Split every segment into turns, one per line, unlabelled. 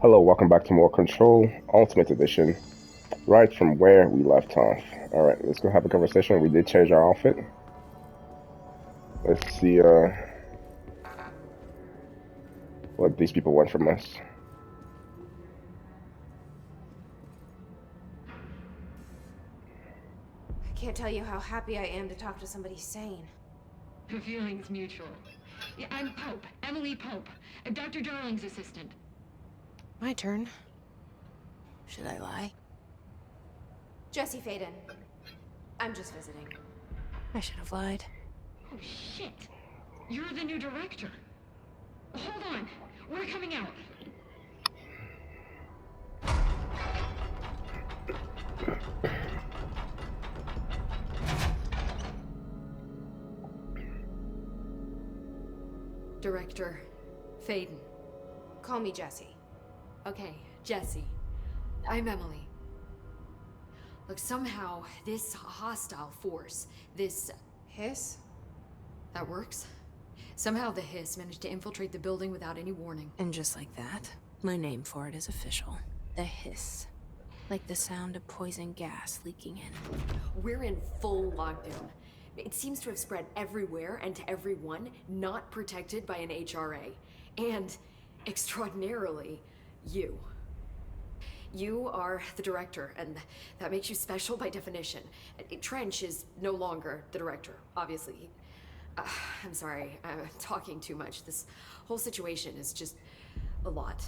Hello, welcome back to More Control, Ultimate Edition, right from where we left off. Alright, let's go have a conversation. We did change our outfit. Let's see what these people want from us.
I can't tell you how happy I am to talk to somebody sane.
The feeling's mutual. Yeah, I'm Pope, Emily Pope, Dr. Darling's assistant.
My turn. Should I lie?
Jesse Faden. I'm just visiting.
I should have lied.
Oh, shit. You're the new director. Hold on. We're coming out.
Director Faden.
Call me Jesse.
Okay, Jesse. I'm Emily. Look, somehow this hostile force, this...
HISS?
that works? Somehow the HISS managed to infiltrate the building without any warning.
And just like that, my name for it is official. The hiss. Like the sound of poison gas leaking in.
We're in full lockdown. It seems to have spread everywhere and to everyone not protected by an HRA. And, extraordinarily, you. You are the director, and that makes you special by definition. Trench is no longer the director, obviously. I'm sorry, I'm talking too much. This whole situation is just a lot.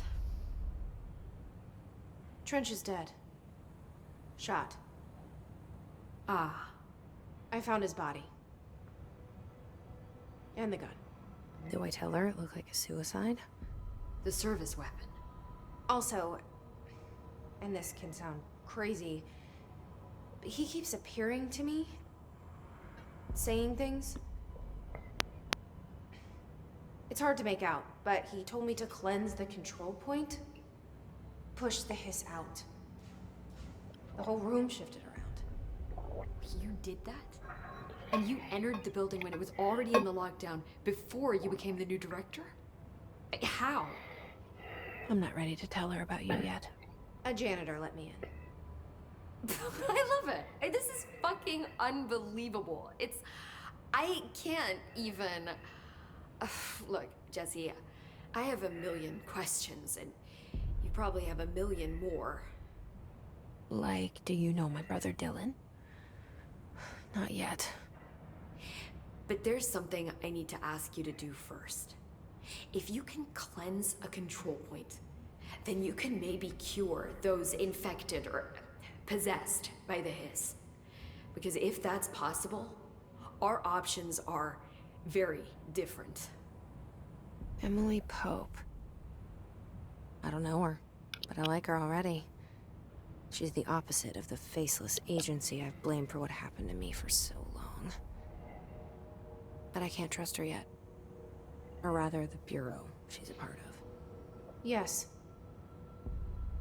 Trench is dead. Shot.
Ah,
I found his body. And the gun.
Do I tell her it looked like a suicide?
the service weapon.
Also, and this can sound crazy, but he keeps appearing to me. Saying things. It's hard to make out, but he told me to cleanse the control point. Push the hiss out. The whole room shifted around.
You did that? And you entered the building when it was already in the lockdown before you became the new director? How?
I'm not ready to tell her about you yet.
A janitor let me in.
I love it. This is fucking unbelievable. I can't even... Look, Jesse, I have a million questions, and you probably have a million more.
Like, do you know my brother Dylan? Not yet.
But there's something I need to ask you to do first. If you can cleanse a control point, then you can maybe cure those infected or possessed by the hiss. Because if that's possible, our options are very different.
Emily Pope. I don't know her, but I like her already. She's the opposite of the faceless agency I've blamed for what happened to me for so long. But I can't trust her yet. Or rather, the bureau she's a part of.
Yes.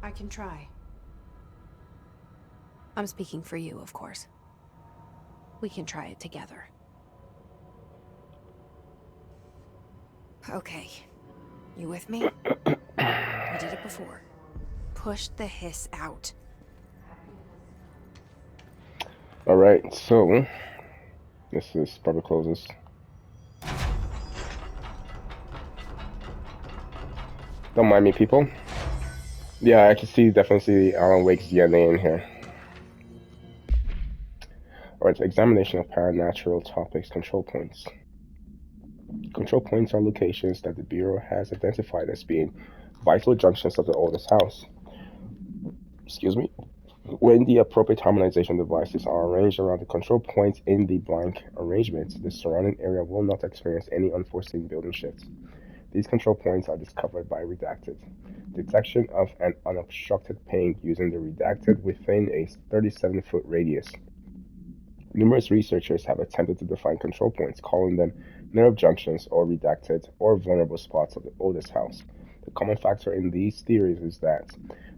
I can try.
I'm speaking for you, of course. We can try it together. Okay. You with me? We did it before. Push the hiss out.
Alright, so this is probably closes. Don't mind me, people. Yeah, I can definitely see Alan Wake's DNA in here. Alright, examination of paranatural topics, control points. Control points are locations that the Bureau has identified as being vital junctions of the oldest house. Excuse me. When the appropriate harmonization devices are arranged around the control points in the blank arrangement, the surrounding area will not experience any unforeseen building shifts. These control points are discovered by redacted. Detection of an unobstructed ping using the redacted within a 37-foot radius. Numerous researchers have attempted to define control points, calling them nerve junctions or redacted or vulnerable spots of the oldest house. The common factor in these theories is that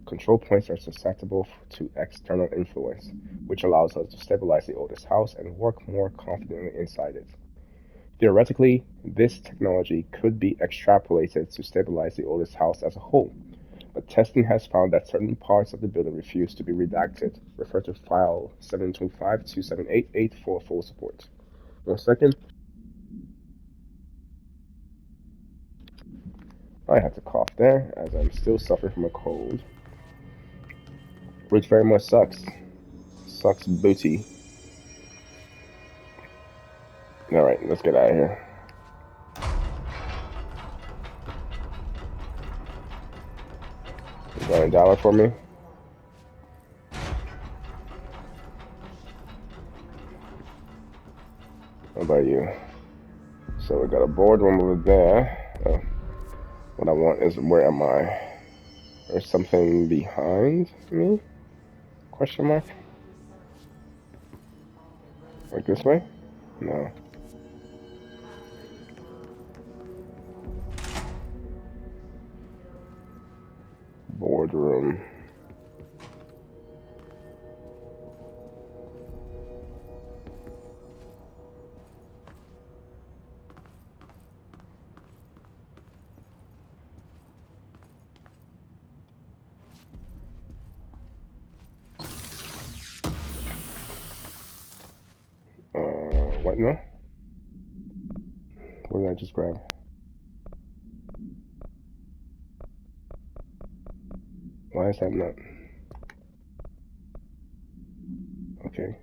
control points are susceptible to external influence, which allows us to stabilize the oldest house and work more confidently inside it. Theoretically, this technology could be extrapolated to stabilize the oldest house as a whole. but testing has found that certain parts of the building refuse to be redacted. Refer to file 725-278-8 for full support. 1 second. I had to cough there, as I'm still suffering from a cold, which very much sucks. Sucks booty. Alright, let's get out of here. You got $1 for me? How about you? So we got a boardroom over there. What I want is, where am I? There's something behind me? Question mark? Like this way? No. Boardroom. What now? What did I just grab? Why is that not? Okay.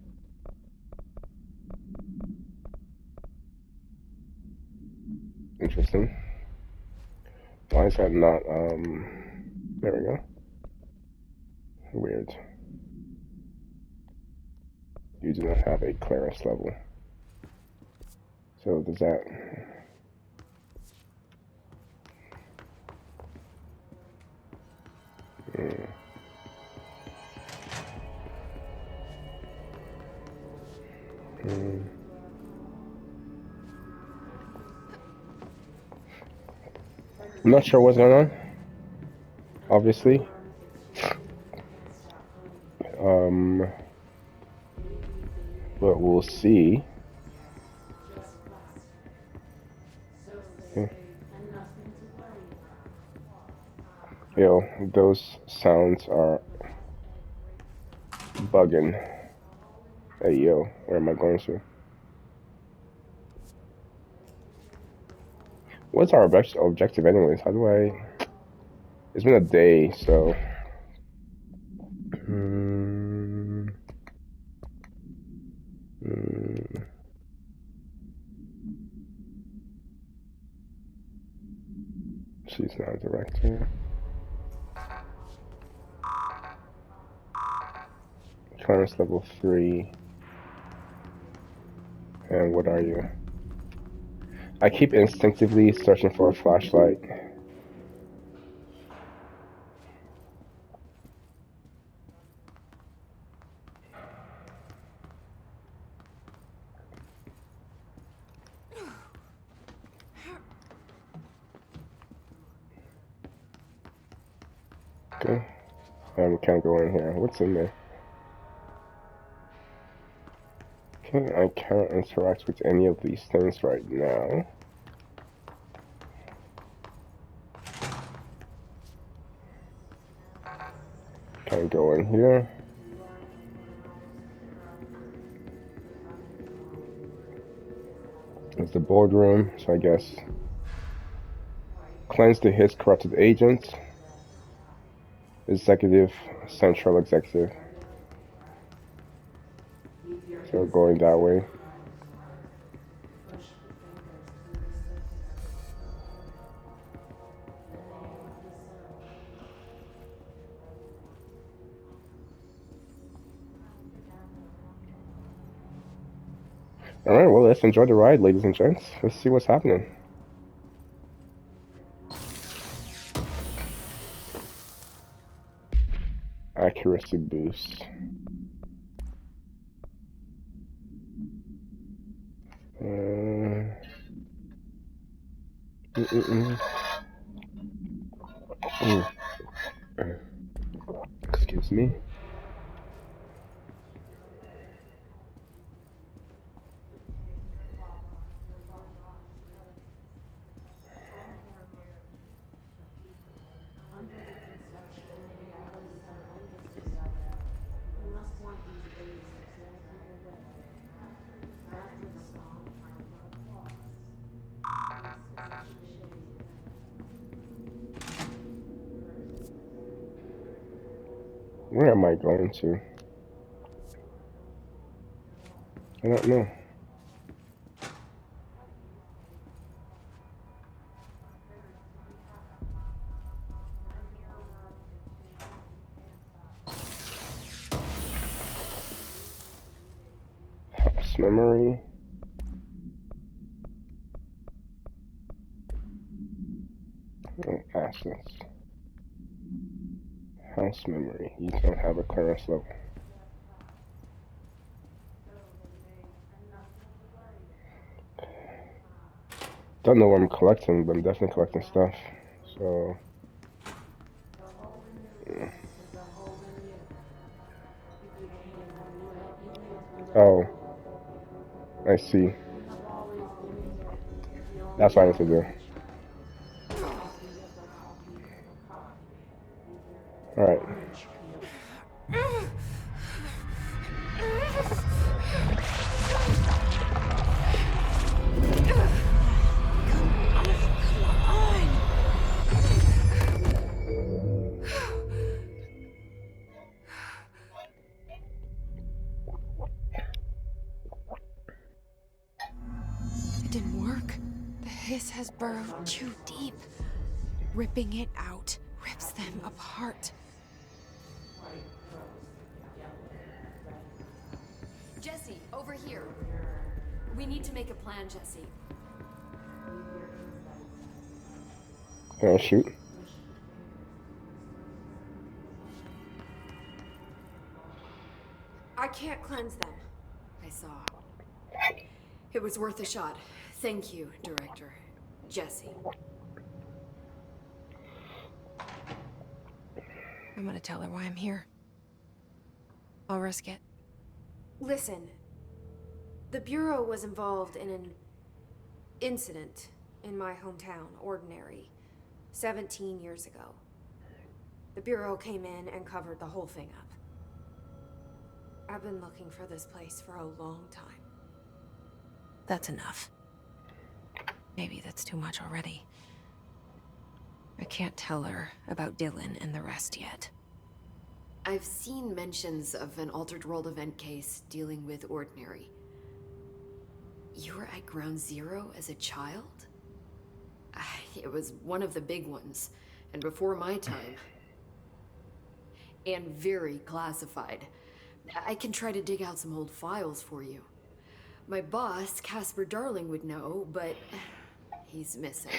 Interesting. Why is that not, there we go. Weird. You do not have a clearance level. So does that... I'm not sure what's going on, obviously. But we'll see. Okay. Yo, those sounds are bugging. Hey yo, where am I going to? What's our objective anyways? How do I... It's been a day, so... She's not a director. Clearance level 3. And what are you? I keep instinctively searching for a flashlight. Okay. We can't go in here. What's in there? Okay, I cannot interact with any of these things right now. Can't go in here. It's the boardroom, so I guess cleanse the HISS corrupted agent. Executive, central executive. So going that way. Alright, well, let's enjoy the ride, ladies and gents. Let's see what's happening. Accuracy boost. Excuse me. Where am I going to? I don't know. House memory. Oh, assets. House memory. You don't have a clearance level. Don't know what I'm collecting, but I'm definitely collecting stuff. So. Yeah. Oh, I see. That's what I need to do. Alright.
It didn't work. The hiss has burrowed too deep. Ripping it out rips them apart.
Jesse, over here. We need to make a plan, Jesse.
Oh, shoot.
I can't cleanse them.
I saw. It was worth a shot. Thank you, Director. Jesse.
I'm gonna tell her why I'm here. I'll risk it.
Listen, the Bureau was involved in an incident in my hometown, Ordinary, 17 years ago. The Bureau came in and covered the whole thing up. I've been looking for this place for a long time.
That's enough. Maybe that's too much already. I can't tell her about Dylan and the rest yet.
I've seen mentions of an Altered World event case dealing with Ordinary. You were at Ground Zero as a child? It was one of the big ones, and before my time. And very classified. I can try to dig out some old files for you. My boss, Casper Darling, would know, but he's missing.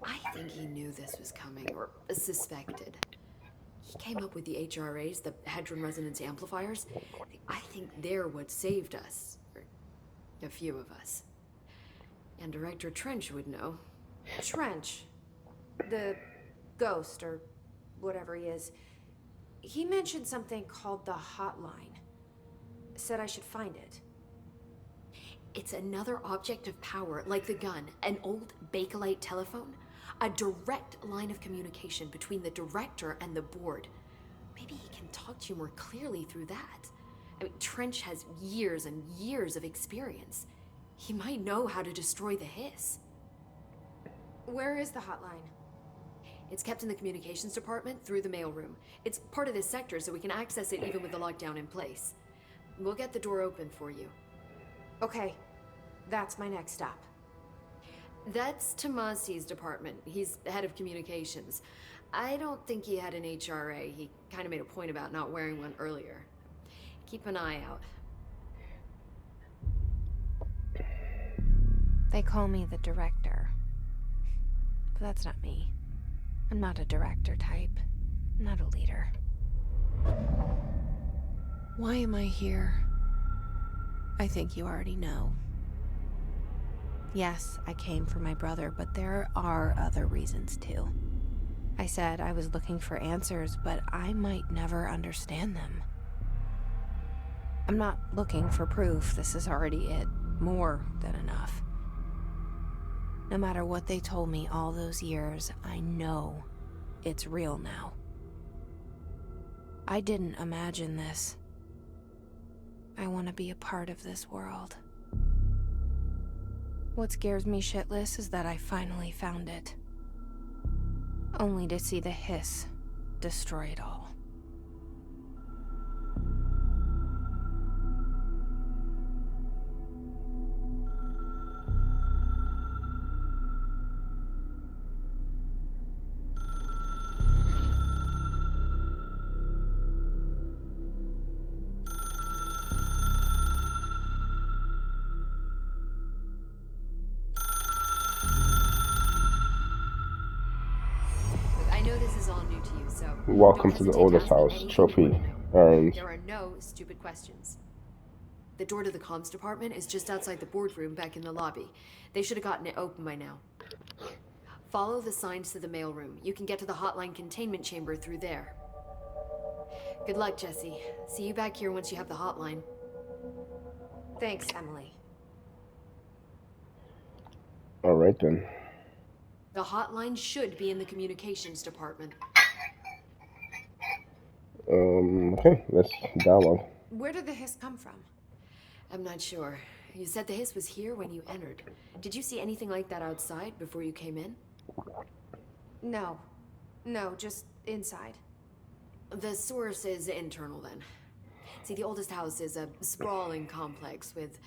I think he knew this was coming, or suspected. He came up with the HRAs, the Hadron Resonance Amplifiers. I think they're what saved us. Or a few of us. And Director Trench would know.
Trench, the ghost, or whatever he is, he mentioned something called the hotline. Said I should find it.
It's another object of power, like the gun, an old Bakelite telephone. A direct line of communication between the director and the board. Maybe he can talk to you more clearly through that. I mean, Trench has years and years of experience. He might know how to destroy the HISS.
Where is the hotline?
It's kept in the communications department through the mailroom. It's part of this sector, so we can access it even with the lockdown in place. We'll get the door open for you.
Okay, that's my next stop.
That's Tomasi's department. He's head of communications. I don't think he had an HRA. He kind of made a point about not wearing one earlier. Keep an eye out.
They call me the director. But that's not me. I'm not a director type. I'm not a leader. Why am I here? I think you already know. Yes, I came for my brother, but there are other reasons too. I said I was looking for answers, but I might never understand them. I'm not looking for proof. This is already it. More than enough. No matter what they told me all those years, I know it's real now. I didn't imagine this. I want to be a part of this world. What scares me shitless is that I finally found it. Only to see the HISS destroy it all.
know this is all new to you, so
Welcome
don't
to the
hesitate to
oldest
ask me
house.
anything you
Trophy
want to know.
earned.
There are no stupid questions. The door to the comms department is just outside the boardroom back in the lobby. They should have gotten it open by now. Follow the signs to the mailroom. You can get to the hotline containment chamber through there. Good luck, Jesse. See you back here once you have the hotline.
Thanks, Emily.
All right then.
The hotline should be in the communications department.
Okay, let's dialogue.
Where did the hiss come from?
I'm not sure. You said the hiss was here when you entered. Did you see anything like that outside before you came in?
No. No, just inside.
The source is internal then. See, the oldest house is a sprawling complex with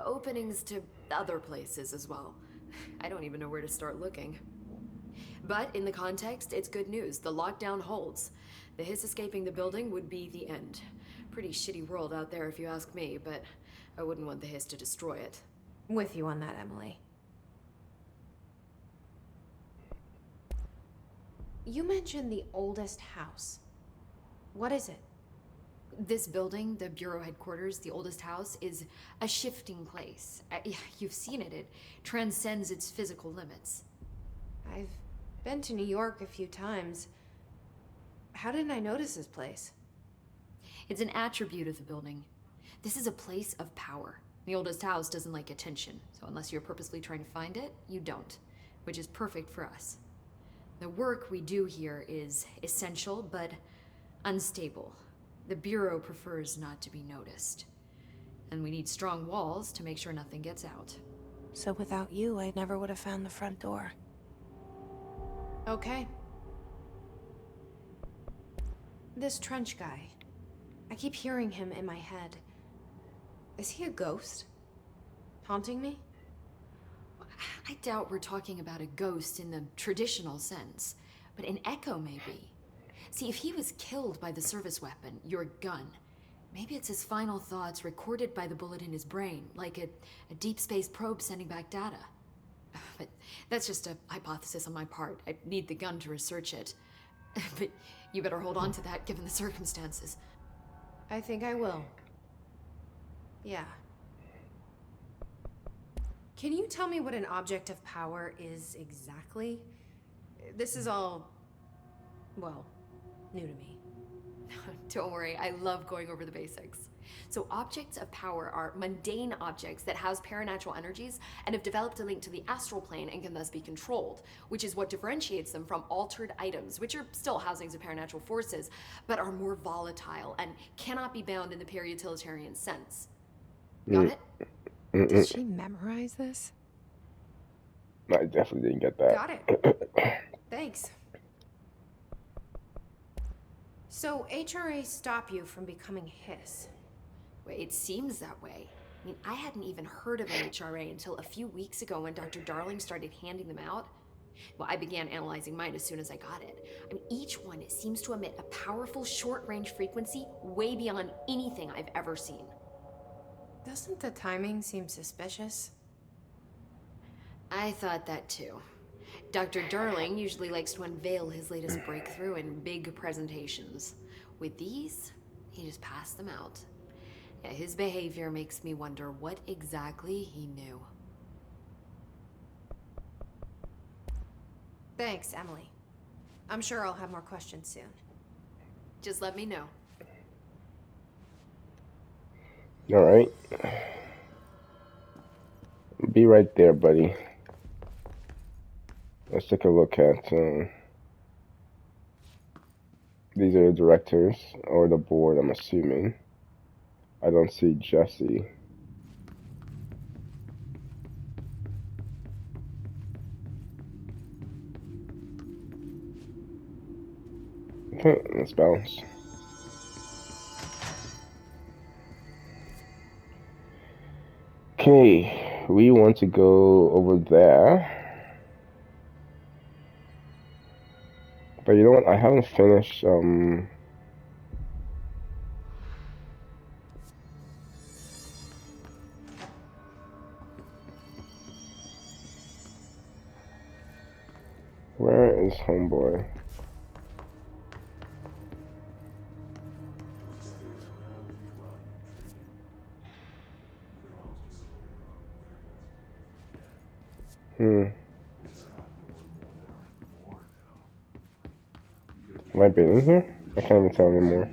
openings to other places as well. I don't even know where to start looking. But in the context, it's good news. The lockdown holds. The hiss escaping the building would be the end. Pretty shitty world out there if you ask me, but I wouldn't want the hiss to destroy it.
With you on that, Emily. You mentioned the oldest house. What is it?
This building, the Bureau headquarters, the oldest house, is a shifting place. You've seen it. It transcends its physical limits.
I've been to New York a few times. How didn't I notice this place?
It's an attribute of the building. This is a place of power. The oldest house doesn't like attention, so unless you're purposely trying to find it, you don't, which is perfect for us. The work we do here is essential, but unstable. The Bureau prefers not to be noticed. And we need strong walls to make sure nothing gets out.
So without you, I never would have found the front door.
Okay. This Trench guy. I keep hearing him in my head. Is he a ghost? Haunting me?
I doubt we're talking about a ghost in the traditional sense, but an echo maybe. See, if he was killed by the service weapon, your gun, maybe it's his final thoughts recorded by the bullet in his brain, like a deep space probe sending back data. But that's just a hypothesis on my part. I need the gun to research it. But you better hold on to that given the circumstances.
I think I will. Yeah. Can you tell me what an object of power is exactly? This is all, well, new to me.
Don't worry, I love going over the basics. So objects of power are mundane objects that house paranatural energies and have developed a link to the astral plane and can thus be controlled, which is what differentiates them from altered items, which are still housings of paranatural forces, but are more volatile and cannot be bound in the peri-utilitarian sense. Got it?
Did she memorize this?
I definitely didn't get that.
Got it. Thanks. So HRA stop you from becoming HISS?
Well, it seems that way. I mean, I hadn't even heard of an HRA until a few weeks ago when Dr. Darling started handing them out. Well, I began analyzing mine as soon as I got it. I mean, each one seems to emit a powerful short-range frequency way beyond anything I've ever seen.
Doesn't the timing seem suspicious?
I thought that too. Dr. Darling usually likes to unveil his latest breakthrough in big presentations. With these, he just passed them out. Yeah, his behavior makes me wonder what exactly he knew.
Thanks, Emily. I'm sure I'll have more questions soon.
Just let me know.
All right. Be right there, buddy. Let's take a look at these are the directors or the board, I'm assuming. I don't see Jesse. Okay, let's bounce. Okay, we want to go over there. But you know what? I haven't finished where is homeboy? Have I been in here? I can't even tell anymore.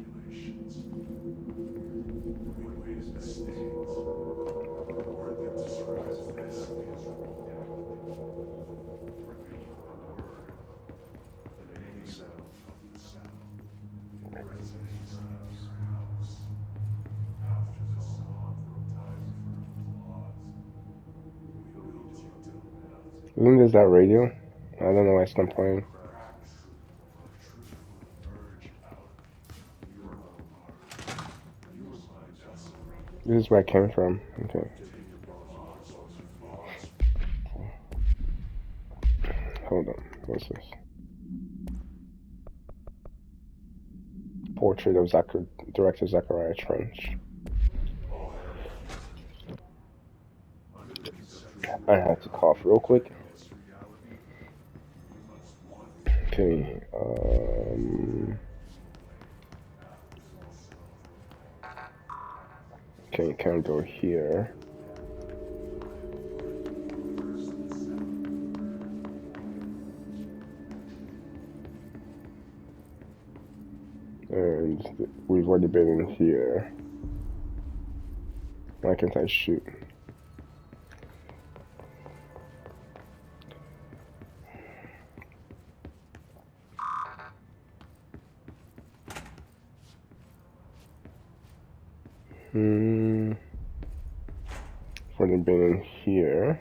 Isn't this that radio? I don't know why it's not playing. This is where I came from. Okay. Hold on. What's this? Portrait of director Zachariah Trench. I have to cough real quick. Okay. Okay, can't go here. And we've already been in here. Why can't I shoot? Already been in here.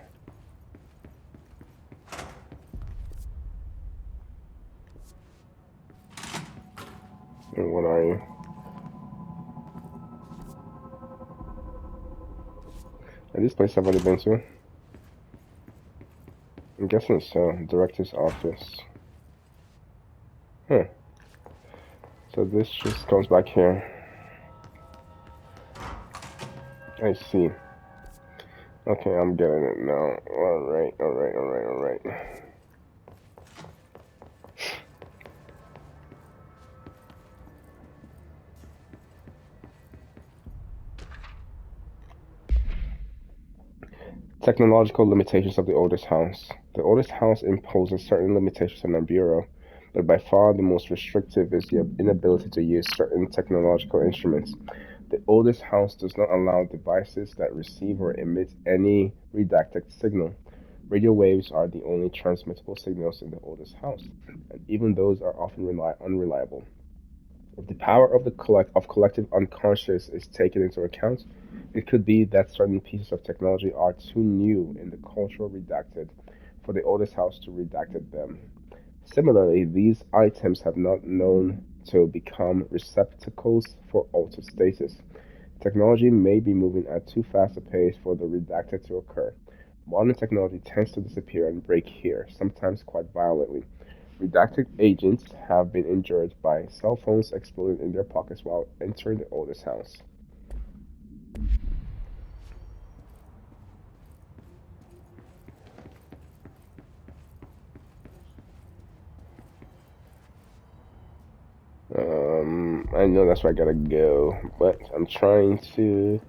And what are you? This place I've already been to. I'm guessing so. Director's office. Huh. So this just comes back here. I see. Okay, I'm getting it now. Alright. Technological limitations of the oldest house. The oldest house imposes certain limitations on our bureau, but by far the most restrictive is the inability to use certain technological instruments. The oldest house does not allow devices that receive or emit any redacted signal. Radio waves are the only transmittable signals in the oldest house, and even those are often unreliable. If the power of the collective unconscious is taken into account, it could be that certain pieces of technology are too new in the cultural redacted for the oldest house to redacted them. Similarly, these items have not known to become receptacles for altered status. Technology may be moving at too fast a pace for the redacted to occur. Modern technology tends to disappear and break here, sometimes quite violently. Redacted agents have been injured by cell phones exploding in their pockets while entering the oldest house. I know that's where I gotta go, but I'm trying to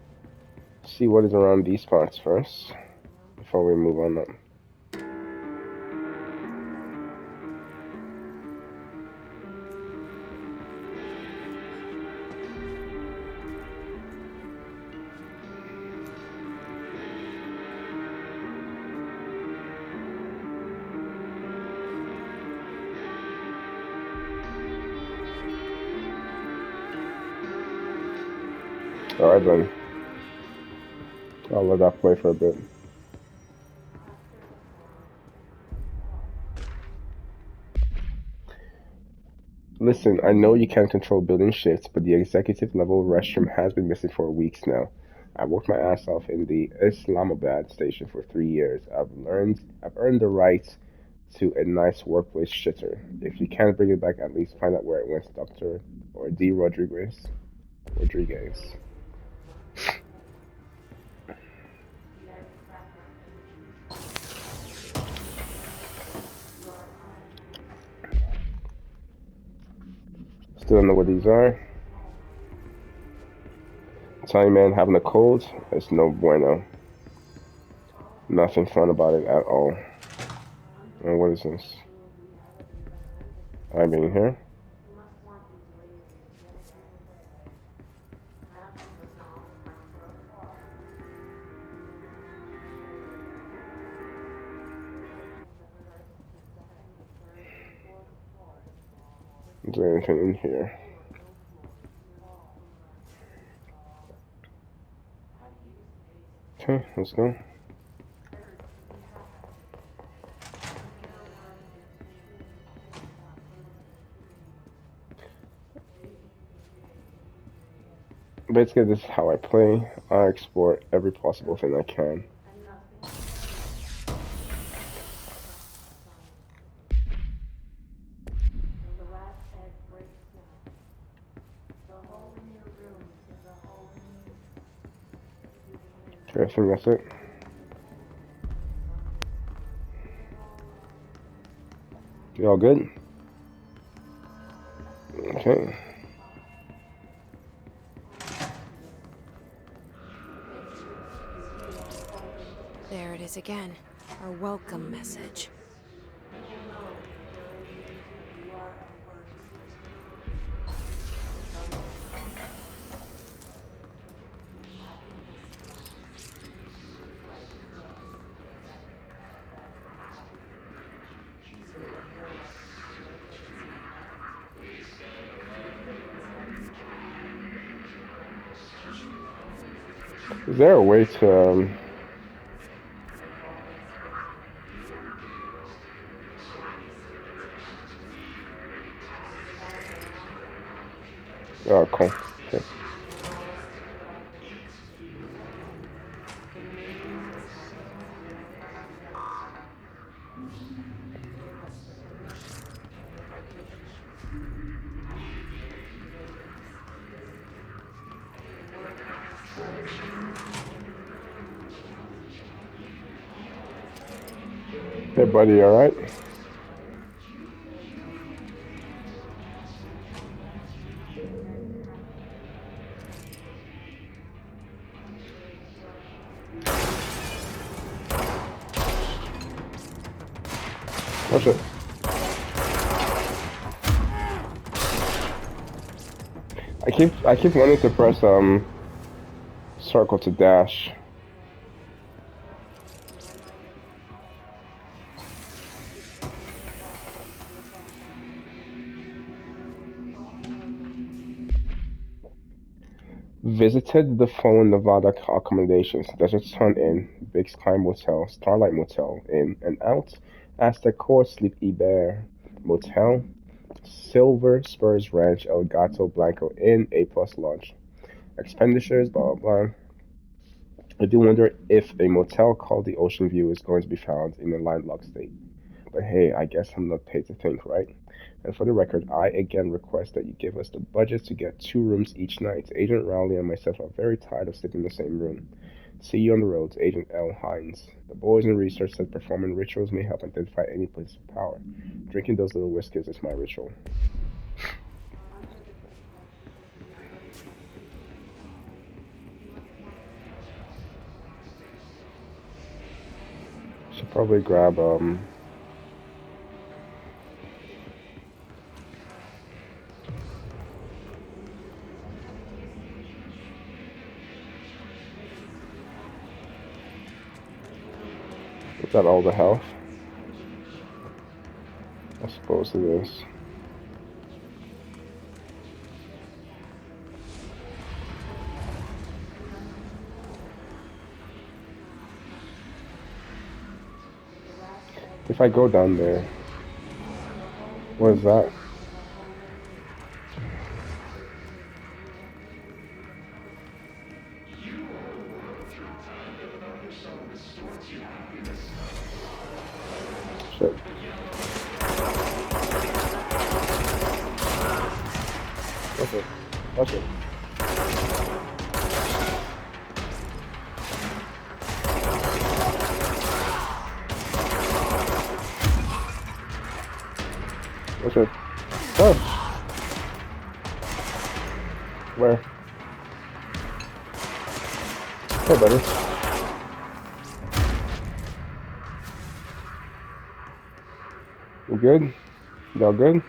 see what is around these parts first before we move on up. Alright then. I'll let that play for a bit. Listen, I know you can't control building shifts, but the executive level restroom has been missing for weeks now. I worked my ass off in the Islamabad station for 3 years. I've earned the right to a nice workplace shitter. If you can't bring it back, at least find out where it went, Dr. or D. Rodriguez. Still don't know what these are. Italian man having a cold? It's no bueno. Nothing fun about it at all. And what is this? I mean here? Is there anything in here? Okay, let's go. Basically, this is how I play. I explore every possible thing I can. Okay, I think that's it. You all good? Okay.
There it is again. Our welcome message.
Is there a way to oh, cool. Okay. Hey, buddy, all right? Watch it. I keep wanting to press circle to dash. Visited the following Nevada accommodations: Desert Sun Inn, Big Sky Motel, Starlight Motel, In and Out, Aztec Court, Sleepy Bear Motel, Silver Spurs Ranch, El Gato Blanco Inn, A Plus Lodge. Expenditures, blah blah blah. I do wonder if a motel called the Ocean View is going to be found in a landlocked state. But hey, I guess I'm not paid to think, right? And for the record, I again request that you give us the budget to get 2 rooms each night. Agent Rowley and myself are very tired of sleeping in the same room. See you on the roads, Agent L. Hines. The boys in research said performing rituals may help identify any place of power. Drinking those little whiskeys is my ritual. Should probably grab is that all the health? I suppose it is. If I go down there, what is that? Shit. Watch it. Watch it. Watch it. Oh. Where? Hey, buddy. You good? Y'all good?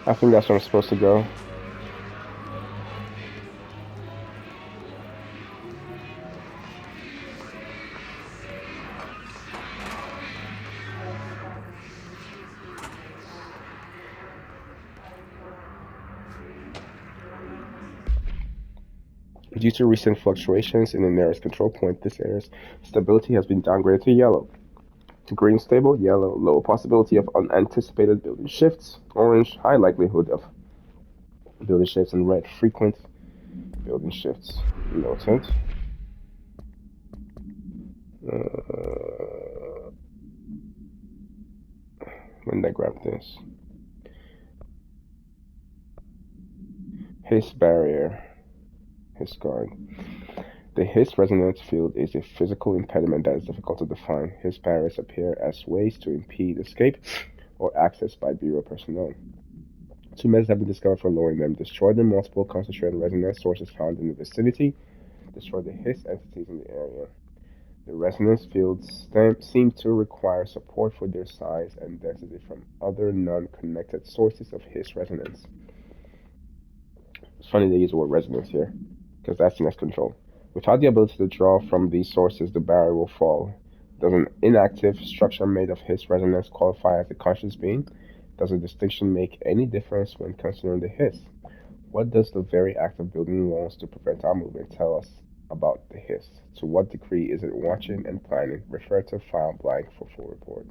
I think that's where I'm supposed to go. Due to recent fluctuations in the nearest control point, this area's stability has been downgraded to yellow. Green stable, yellow low possibility of unanticipated building shifts, orange high likelihood of building shifts, and red frequent building shifts. Noted. When did I grab this? HISS barrier. HISS guard. The HISS resonance field is a physical impediment that is difficult to define. HISS barriers appear as ways to impede escape or access by Bureau personnel. 2 methods have been discovered for lowering them. Destroy the multiple concentrated resonance sources found in the vicinity. Destroy the HISS entities in the area. The resonance fields seem to require support for their size and density from other non-connected sources of HISS resonance. It's funny they use the word resonance here, because that's next control. Without the ability to draw from these sources, the barrier will fall. Does an inactive structure made of HISS resonance qualify as a conscious being? Does the distinction make any difference when considering the HISS? What does the very act of building walls to prevent our movement tell us about the HISS? To what degree is it watching and planning? Refer to file blank for full report.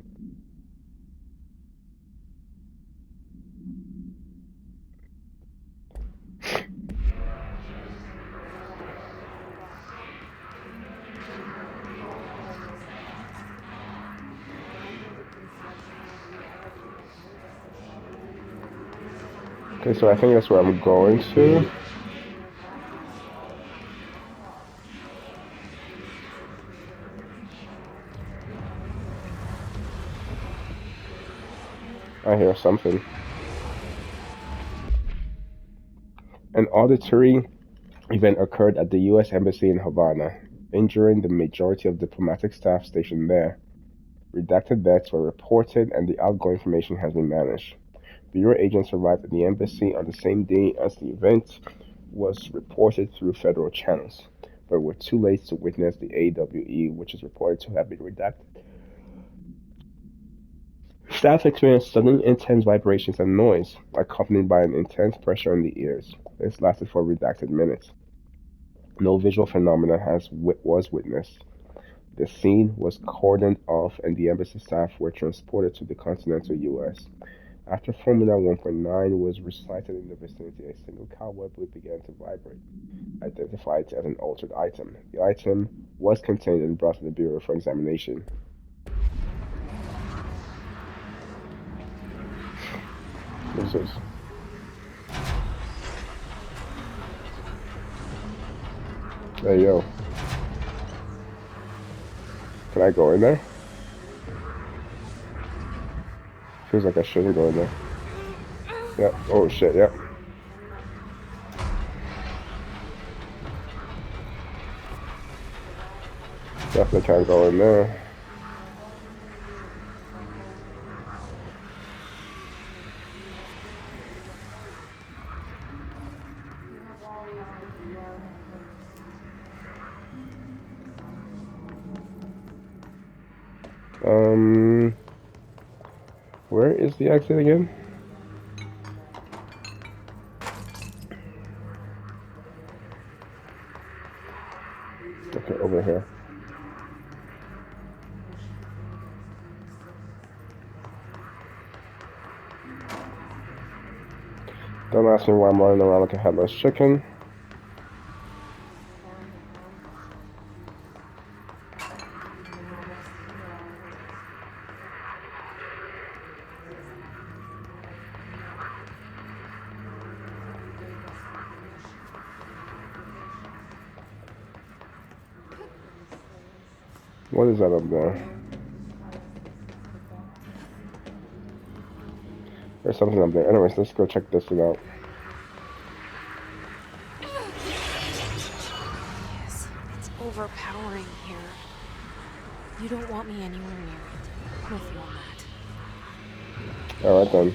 Okay, so I think that's where I'm going to. I hear something. An auditory event occurred at the U.S. Embassy in Havana, injuring the majority of diplomatic staff stationed there. Redacted deaths were reported and the outgoing information has been managed. Bureau agents arrived at the embassy on the same day as the event was reported through federal channels, but were too late to witness the AWE, which is reported to have been redacted. Staff experienced sudden intense vibrations and noise, accompanied by an intense pressure in the ears. This lasted for redacted minutes. No visual phenomena was witnessed. The scene was cordoned off and the embassy staff were transported to the continental U.S. After Formula 1.9 was recited in the vicinity, a single cobweb lid began to vibrate, identified as an altered item. The item was contained and brought to the Bureau for examination. What's this? Hey, yo. Can I go in there? Feels like I shouldn't go in there. Yep. Oh, shit, yep. Definitely can't go in there. Where is the exit again? Okay, over here. Don't ask me why I'm running around like a headless chicken. What is that up there? There's something up there. Anyways, let's go check this thing out.
Yes, it's overpowering here. You don't want me anywhere near it. I'm with you on that.
Alright then.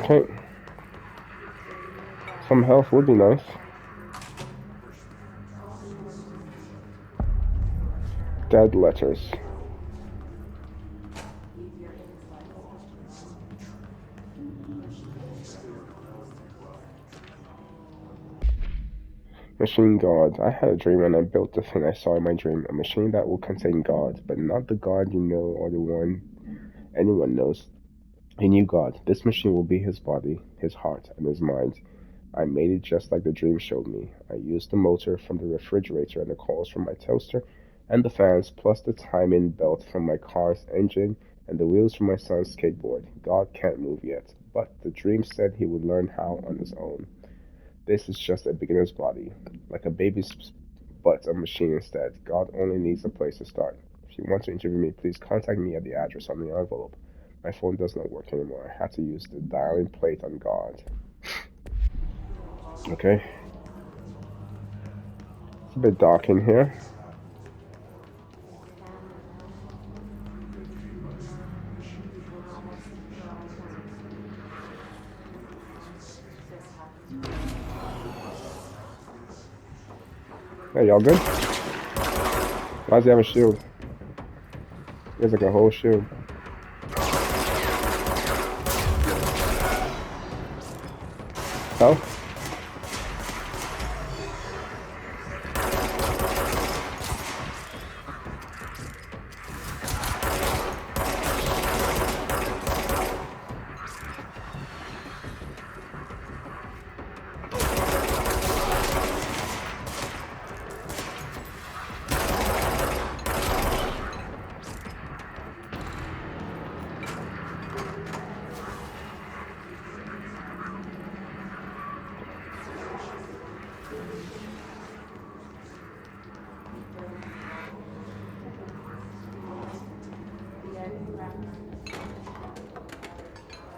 Okay. Some health would be nice. Dead letters. Machine God. I had a dream and I built the thing I saw in my dream. A machine that will contain God, but not the God you know or the one anyone knows. A new God. This machine will be his body, his heart, and his mind. I made it just like the dream showed me. I used the motor from the refrigerator and the coils from my toaster and the fans, plus the timing belt from my car's engine and the wheels from my son's skateboard. God can't move yet, but the dream said he would learn how on his own. This is just a beginner's body, like a baby's but a machine instead. God only needs a place to start. If you want to interview me, please contact me at the address on the envelope. My phone does not work anymore. I had to use the dialing plate on God. Okay. It's a bit dark in here. Hey, y'all good? Why does he have a shield? He has like a whole shield. Oh?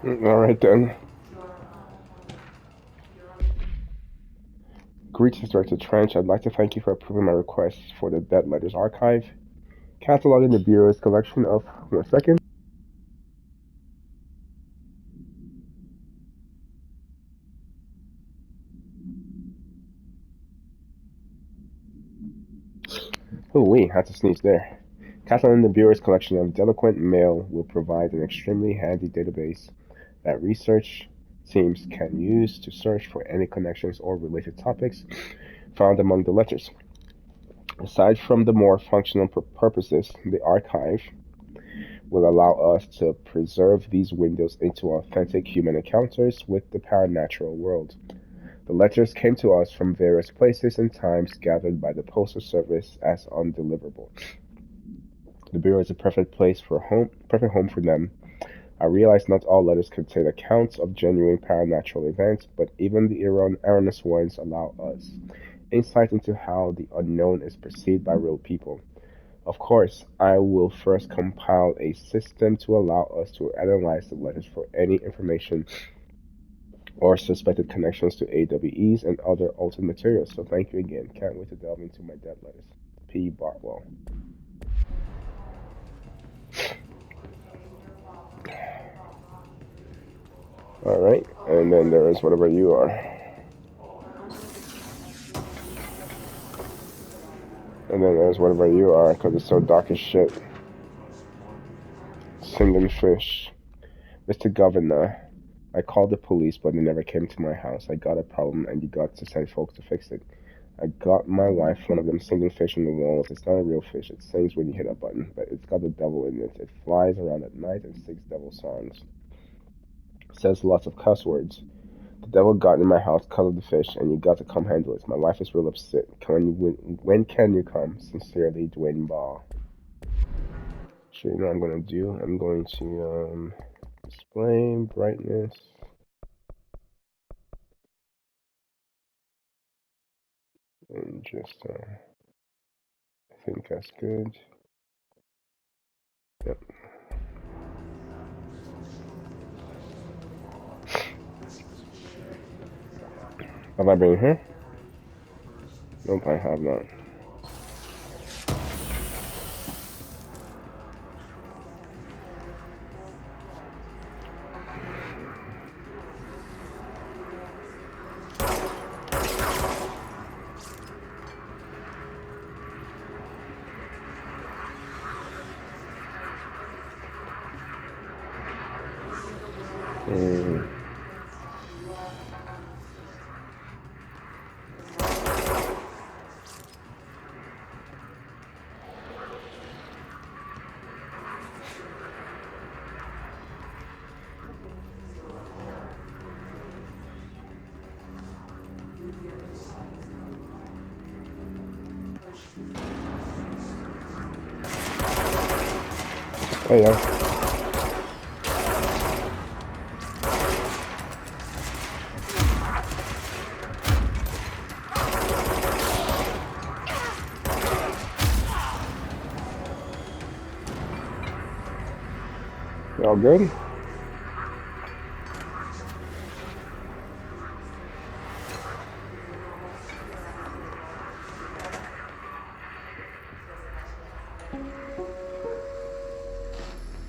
Alright then. Greetings, Director Trench. I'd like to thank you for approving my request for the Dead Letters Archive. Cataloging the Bureau's collection of... 1 second. Oh, wait, had to sneeze there. Cataloging the Bureau's collection of delinquent mail will provide an extremely handy database that research teams can use to search for any connections or related topics found among the letters. Aside from the more functional purposes, the archive will allow us to preserve these windows into authentic human encounters with the paranatural world. The letters came to us from various places and times gathered by the Postal Service as undeliverable. The Bureau is a perfect home for them. I realize not all letters contain accounts of genuine paranatural events, but even the erroneous ones allow us insight into how the unknown is perceived by real people. Of course, I will first compile a system to allow us to analyze the letters for any information or suspected connections to AWEs and other altered materials. So thank you again. Can't wait to delve into my dead letters. P. Bartwell. Alright, and then there is whatever you are. And then there's whatever you are, because it's so dark as shit. Singing fish. Mr. Governor, I called the police, but they never came to my house. I got a problem, and you got to send folks to fix it. I got my wife one of them singing fish on the walls. It's not a real fish. It sings when you hit a button, but it's got the devil in it. It flies around at night and sings devil songs. It says lots of cuss words. The devil got in my house, colored the fish, and you got to come handle it. My wife is real upset. When can you come? Sincerely, Dwayne Ball. So you know what I'm going to do? I'm going to display brightness. And just, I think that's good. Yep. Have I been here? Nope, I have not. Mm. Hey, yeah. Y'all good?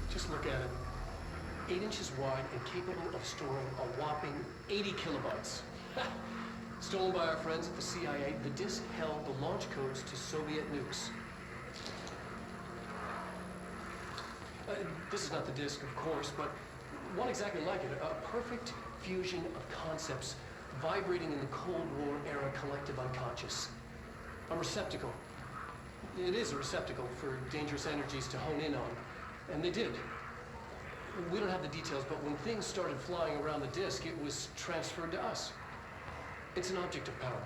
Just look at it. 8 inches wide and capable of storing a whopping 80 kilobytes. Stolen by our friends at the CIA, the disk held the launch codes to Soviet nukes. This is not the disk, of course, but one exactly like it. A perfect fusion of concepts vibrating in the Cold War era collective unconscious. A receptacle. It is a receptacle for dangerous energies to hone in on. And they did. We don't have the details, but when things started flying around the disk, it was transferred to us. It's an object of power.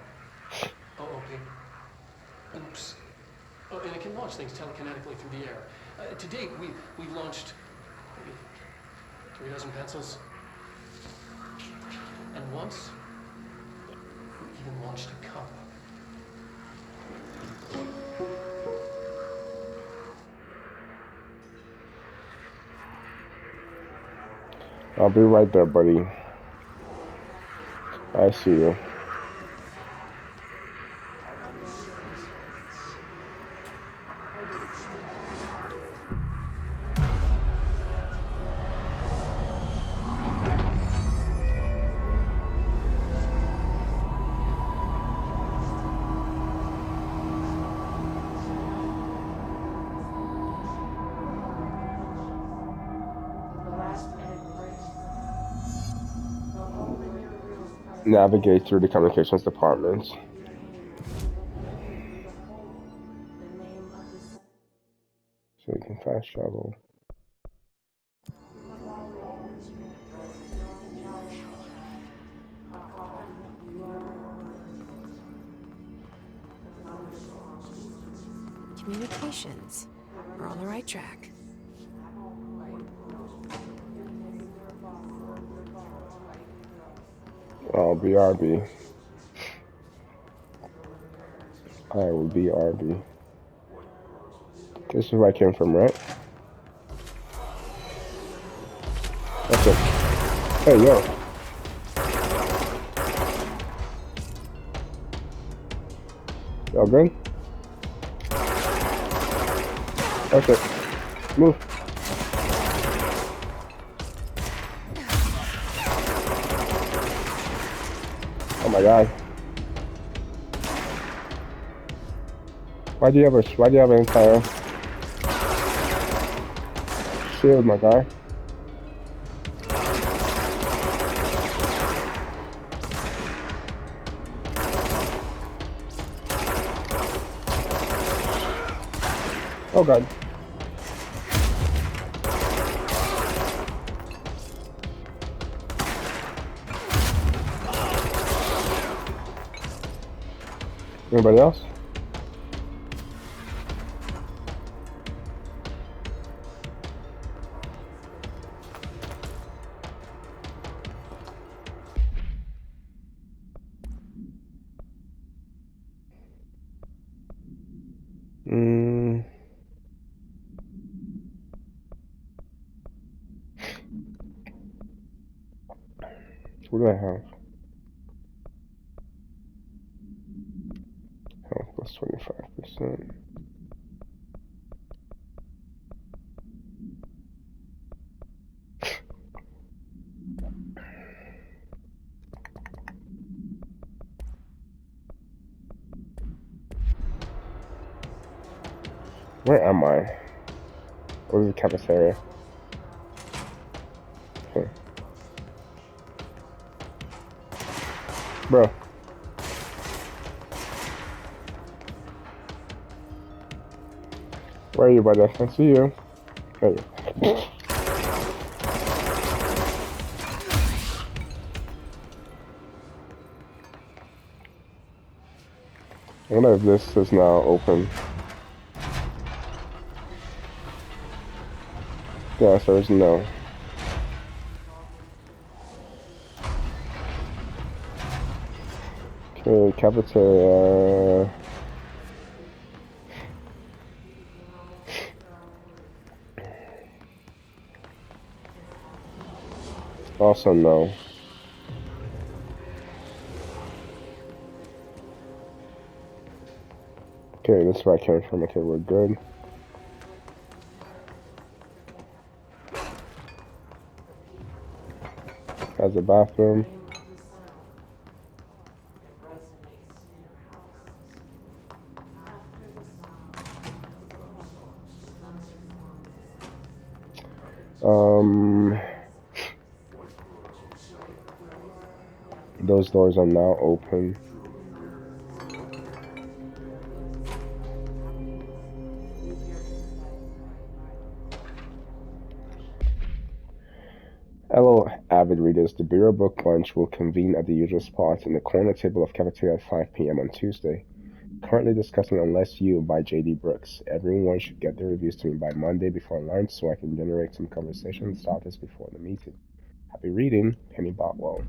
OOP. Oops. Oh, and it can launch things telekinetically through the air. To date, we've launched maybe 3 dozen pencils. And once, we even launched a cup.
I'll be right there, buddy. I see you. Navigate through the communications department. So you can fast travel.
Communications. We're on the right track.
I'll be RB. I will be RB. This is where I came from, right? That's it. Hey, yo. Y'all good? That's it. Move. Oh my god. Why do you have an entire shield, my guy? Oh god. Anybody else? What do I have? Health plus 25%. Where am I? What is the cafeteria? Huh. Bro. Where are you, buddy? I can't see you. There you go. I wonder if this is now open. Yeah, so it's no. Okay, cafeteria. Also no. Okay, this is where I came from. Okay, we're good. Has a bathroom. Those doors are now open. Hello, avid readers. The Bureau Book Lunch will convene at the usual spots in the corner table of cafeteria at 5 p.m. on Tuesday. Currently discussing Unless You by J.D. Brooks. Everyone should get their reviews to me by Monday before lunch so I can generate some conversation starters before the meeting. Happy reading, Penny Botwell.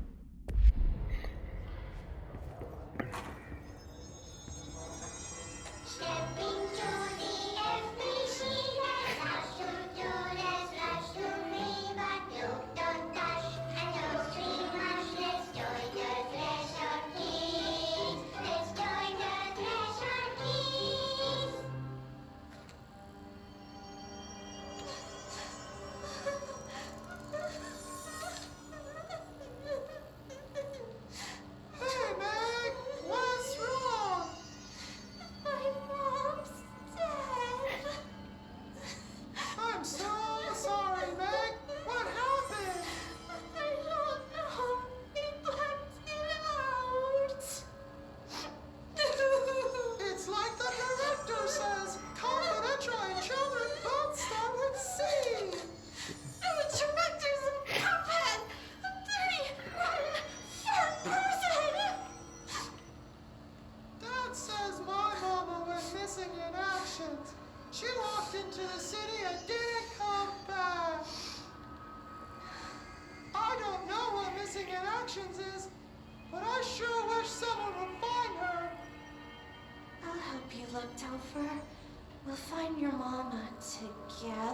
We'll find your mama together.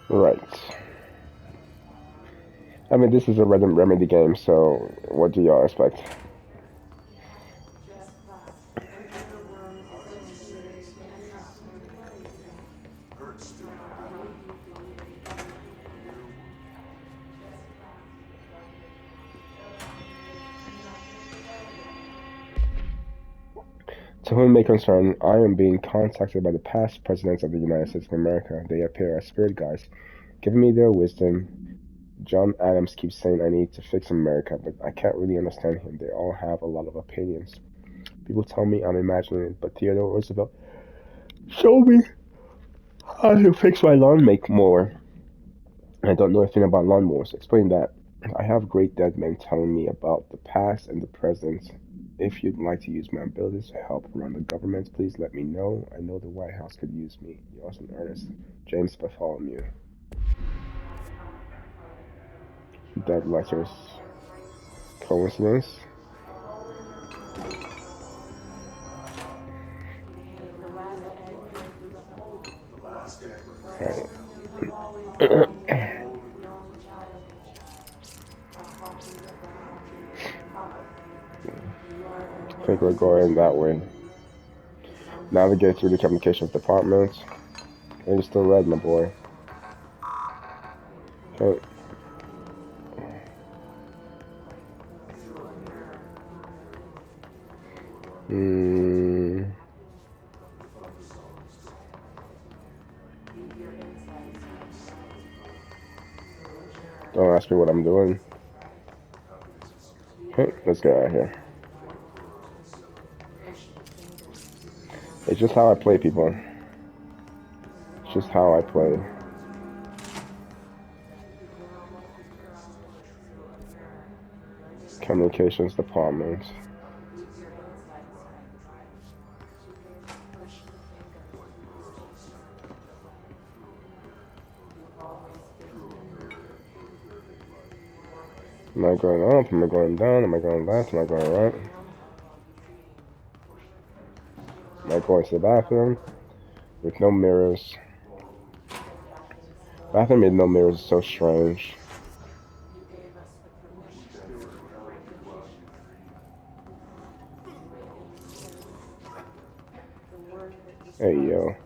Right. I mean, this is a Remedy game, so what do y'all expect? To whom it may concern, I am being contacted by the past presidents of the United States of America. They appear as spirit guides, giving me their wisdom. John Adams keeps saying I need to fix America, but I can't really understand him. They all have a lot of opinions. People tell me I'm imagining it, but Theodore Roosevelt showed me how to fix my lawn mower. I don't know anything about lawnmowers. Explain that. I have great dead men telling me about the past and the present. If you'd like to use my abilities to help run the government, please let me know. I know the White House could use me. Yours in earnest, James Bartholomew. Dead letters. Coincidence? Alright. I think we're going that way. Navigate through the communications department. And you're still red, my boy. Okay. Don't ask me what I'm doing. Okay, let's get out of here. It's just how I play, people. It's just how I play. Communications department. Am I going up? Am I going down? Am I going left? Am I going right? Am I going to the bathroom? With no mirrors. Bathroom with no mirrors is so strange. Hey, yo.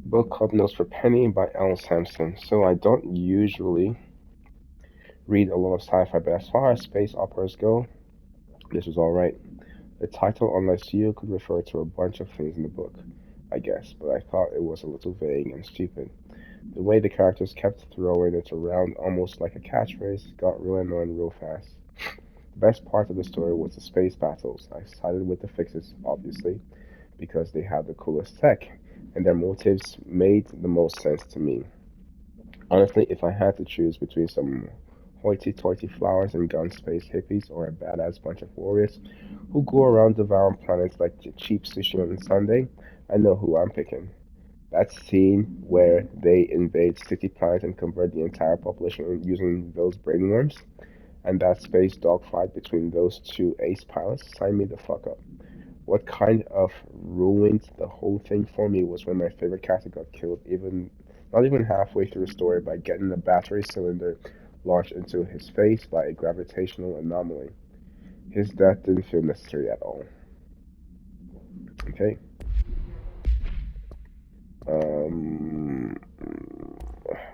Book Club Notes for Penny by L. Sampson. So I don't usually read a lot of sci-fi, but as far as space operas go, this was alright. The title, Unless You, could refer to a bunch of things in the book, I guess, but I thought it was a little vague and stupid. The way the characters kept throwing it around almost like a catchphrase got real annoying real fast. The best part of the story was the space battles. I sided with the fixes, obviously, because they had the coolest tech, and their motives made the most sense to me. Honestly, if I had to choose between some hoity-toity flowers and gun space hippies or a badass bunch of warriors who go around devouring planets like cheap sushi on Sunday, I know who I'm picking. That scene where they invade city planets and convert the entire population using those brainworms, and that space dogfight between those two ace pilots, sign me the fuck up. What kind of ruined the whole thing for me was when my favorite character got killed, not even halfway through the story, by getting a battery cylinder launched into his face by a gravitational anomaly. His death didn't feel necessary at all. Okay.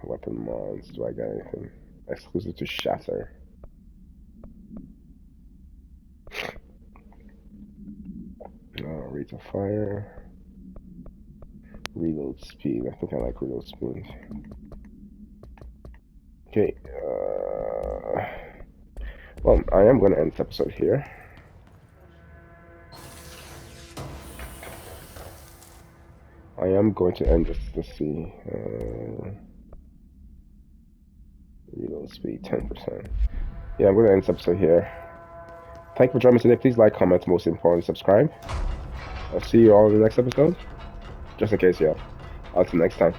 Weapon mods. Do I got anything exclusive to Shatter? Rate of fire. Reload speed. I think I like reload speed. Okay. Well, I am going to end this episode here. I am going to end this. Let's see. Reload speed 10%. Yeah, I'm going to end this episode here. Thank you for joining me today. Please like, comment, most importantly, subscribe. I'll see you all in the next episode. Just in case, yeah. Until next time.